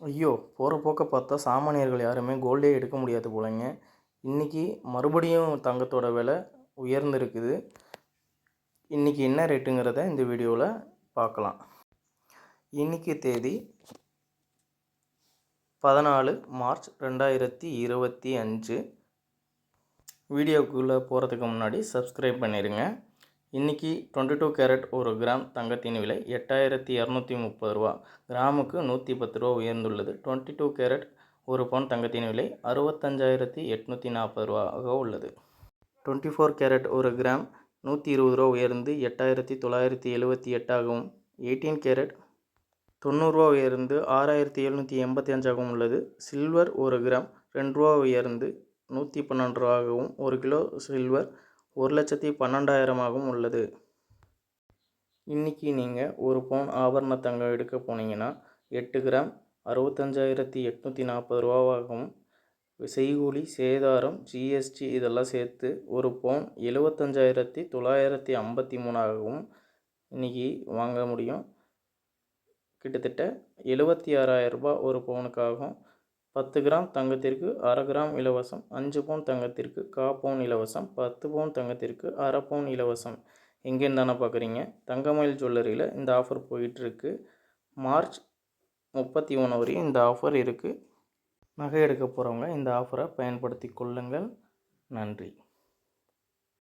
ஐயோ! போகிற போக்க பார்த்தா சாமானியர்கள் யாருமே கோல்டே எடுக்க முடியாது போலங்க. இன்றைக்கி மறுபடியும் தங்கத்தோட விலை உயர்ந்திருக்குது. இன்றைக்கி என்ன ரேட்டுங்கிறத இந்த வீடியோவில் பார்க்கலாம். இன்றைக்கி தேதி 14 மார்ச் 2025. வீடியோக்குள்ளே போகிறதுக்கு முன்னாடி சப்ஸ்கிரைப் பண்ணிடுங்க. இன்றைக்கி 22 கேரட் 1 கிராம் தங்கத்தின் விலை 8230 ரூபா, கிராமுக்கு 110 ரூபா உயர்ந்துள்ளது. 22 கேரட் 1 பவுன் தங்கத்தின் விலை 65,840 ரூபாவாக உள்ளது. 24 கேரட் 1 கிராம் 120 ரூபா உயர்ந்து 8978ஆகவும், 18 கேரட் 90 ரூபா உயர்ந்து 6785ஆகவும் உள்ளது. சில்வர் 1 கிராம் 2 ரூபா உயர்ந்து 112 ரூபாகவும், 1 கிலோ சில்வர் 1,12,000ஆகவும் உள்ளது. இன்றைக்கி நீங்கள் 1 பவுன் ஆபரண தங்கம் எடுக்க போனீங்கன்னா 8 கிராம் 65,840 ரூபாவாகவும், செய்கூலி சேதாரம் ஜிஎஸ்டி இதெல்லாம் சேர்த்து 1 பவுன் 75,953ஆகவும் இன்றைக்கி வாங்க முடியும். கிட்டத்தட்ட 76,000 ரூபாய் 1 பவுனுக்காகும். 10 கிராம் தங்கத்திற்கு அரை கிராம் இலவசம், 5 பவுன் தங்கத்திற்கு 1/4 பவுன் இலவசம், 10 பவுன் தங்கத்திற்கு அரை பவுன் இலவசம். எங்கேன்னு தானே பார்க்குறீங்க? தங்கமயில் ஜுவல்லரியில் இந்த ஆஃபர் போயிட்டுருக்கு. மார்ச் 31 வரையும் இந்த ஆஃபர் இருக்குது. நகை எடுக்க போகிறவங்க இந்த ஆஃபரை பயன்படுத்தி கொள்ளுங்கள். நன்றி.